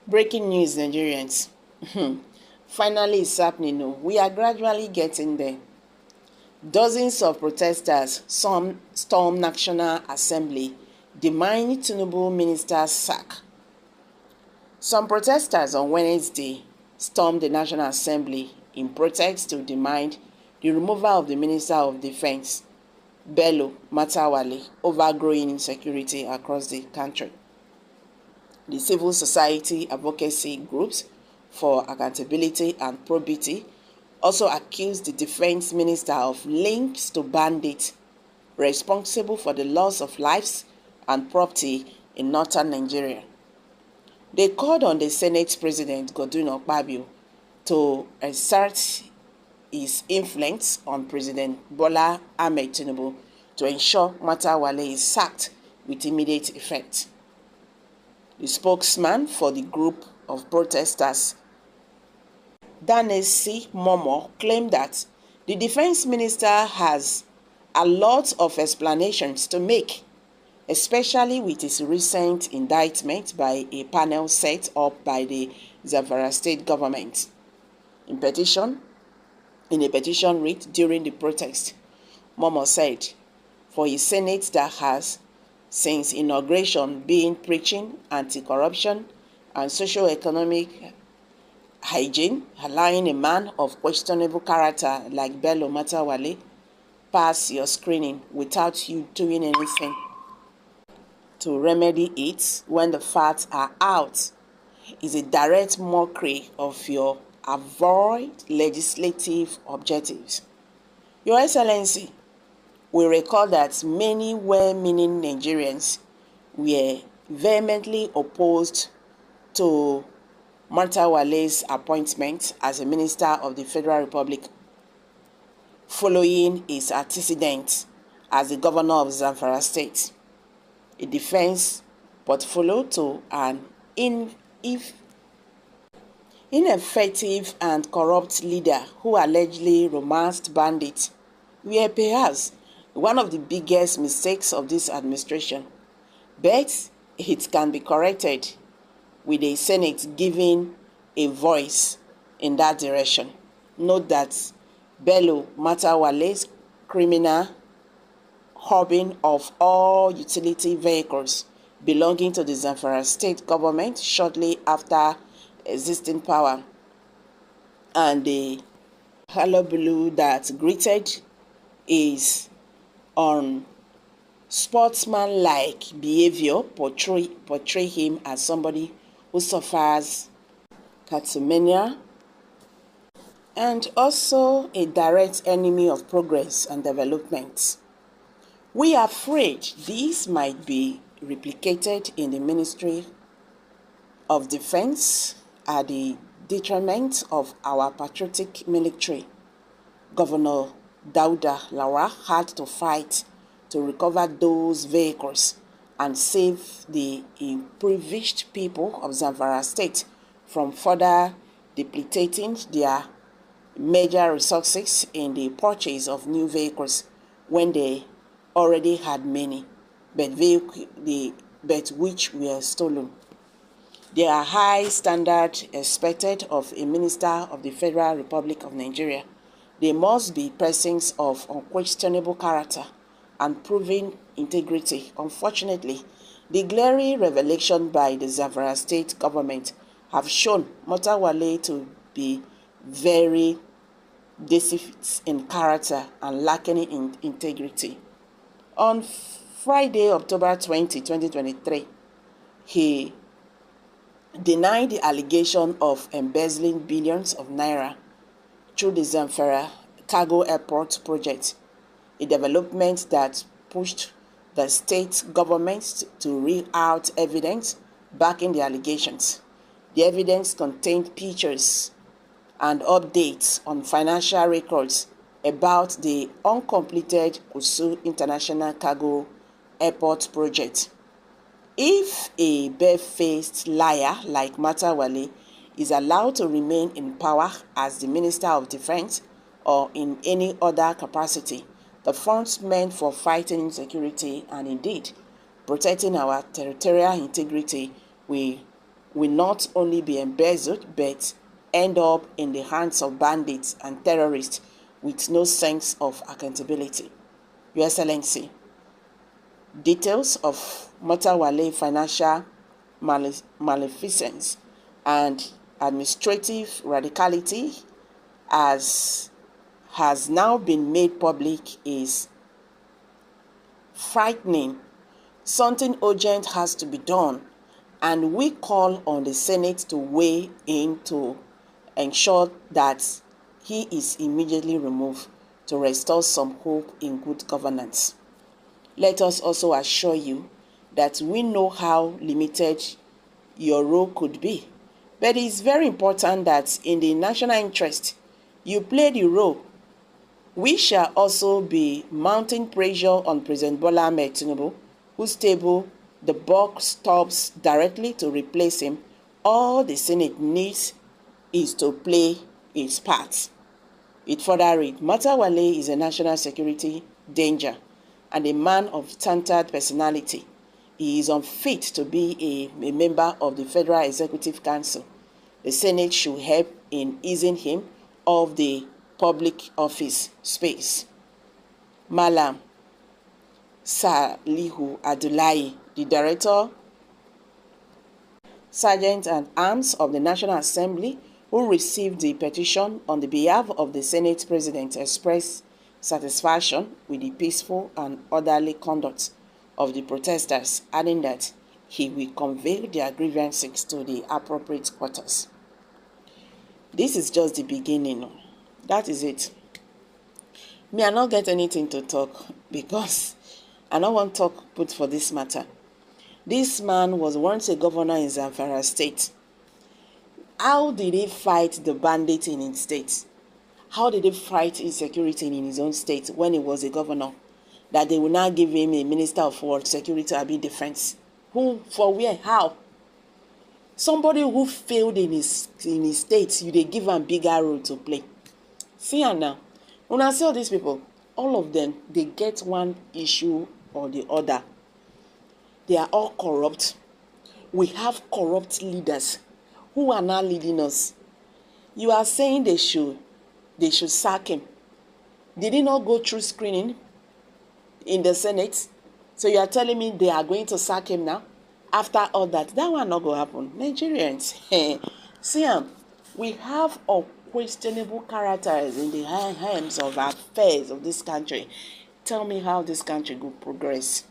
Breaking news, Nigerians. Finally, it's happening. No, we are gradually getting there. Dozens of protesters stormed National Assembly, demanding Tinubu minister's sack. Some protesters on Wednesday stormed the National Assembly in protest to demand the removal of the Minister of Defense, Bello Matawalle, over growing insecurity across the country. The civil society advocacy groups for accountability and probity also accused the defense minister of links to bandits responsible for the loss of lives and property in northern Nigeria. They called on the Senate President Godwin Akpabio to exert his influence on President Bola Ahmed Tinubu to ensure Matawalle is sacked with immediate effect. The spokesman for the group of protesters, Danesi Momo, claimed that the defense minister has a lot of explanations to make, especially with his recent indictment by a panel set up by the Zamfara state government. In a petition read during the protest, Momo said, for a Senate that has, since inauguration, been preaching anti-corruption and socio-economic hygiene, allowing a man of questionable character like Bello Matawalle pass your screening without you doing anything to remedy it when the facts are out is a direct mockery of your avowed legislative objectives. Your Excellency, we recall that many well-meaning Nigerians were vehemently opposed to Matawalle's appointment as a minister of the Federal Republic following his antecedents as the governor of Zamfara State, a defense portfolio to an ineffective and corrupt leader who allegedly romanced bandits, were perhaps one of the biggest mistakes of this administration. But it can be corrected with the Senate giving a voice in that direction. Note that Bello Matawalle's criminal hoarding of all utility vehicles belonging to the Zamfara state government shortly after existing power, and the hullabaloo that greeted his unsportsmanlike behavior portray him as somebody who suffers kleptomania and also a direct enemy of progress and development. We are afraid this might be replicated in the Ministry of Defense at the detriment of our patriotic military. Governor Dauda Lawal had to fight to recover those vehicles and save the impoverished people of Zamfara State from further depleting their major resources in the purchase of new vehicles when they already had many, but which were stolen. There are high standards expected of a minister of the Federal Republic of Nigeria. They must be persons of unquestionable character and proven integrity. Unfortunately, the glaring revelation by the Zamfara state government have shown Matawalle to be very deficient in character and lacking in integrity. On Friday, October 20, 2023, he denied the allegation of embezzling billions of naira through the Zamfara Cargo Airport project, a development that pushed the state government to reel out evidence backing the allegations. The evidence contained pictures and updates on financial records about the uncompleted Kusu International Cargo Airport project. If a barefaced liar like Matawalle is allowed to remain in power as the Minister of Defense or in any other capacity, the funds meant for fighting insecurity and indeed protecting our territorial integrity will will not only be embezzled but end up in the hands of bandits and terrorists with no sense of accountability. Your Excellency, details of Motawale financial maleficence and administrative radicality as has now been made public is frightening. Something urgent has to be done, and we call on the Senate to weigh in to ensure that he is immediately removed to restore some hope in good governance. Let us also assure you that we know how limited your role could be, but it is very important that in the national interest, you play the role. We shall also be mounting pressure on President Bola Ahmed Tinubu, whose table the buck stops directly to replace him. All the Senate needs is to play its part. It further reads, Motawale is a national security danger and a man of tainted personality. He is unfit to be a member of the Federal Executive Council. The Senate should help in easing him of the public office space. Malam Salihu Adulai, the Director, Sergeant at Arms of the National Assembly, who received the petition on the behalf of the Senate President, expressed satisfaction with the peaceful and orderly conduct of the protesters, adding that he will convey their grievances to the appropriate quarters. This is just the beginning. That is it. Me, I not get anything to talk because I don't want to talk put for this matter. This man was once a governor in Zamfara State. How did he fight the bandits in his state? How did he fight insecurity in his own state when he was a governor? That they will now give him a minister of world security or defense. Who, for where, how? Somebody who failed in his state, you they give him bigger role to play. See her now. When I see all these people, all of them, they get one issue or the other. They are all corrupt. We have corrupt leaders who are now leading us. You are saying they should sack him. Did he not go through screening in the Senate? So you are telling me they are going to sack him now? After all that, that one not going to happen. Nigerians, see, we have questionable characters in the hands of affairs of this country. Tell me how this country will progress.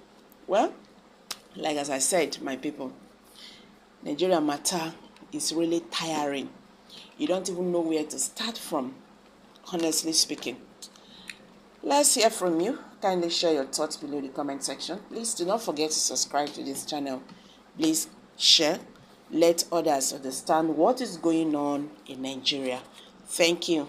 Well, like as I said, my people, Nigeria matter is really tiring. You don't even know where to start from, honestly speaking. Let's hear from you. Kindly share your thoughts below the comment section. Please do not forget to subscribe to this channel. Please share. Let others understand what is going on in Nigeria. Thank you.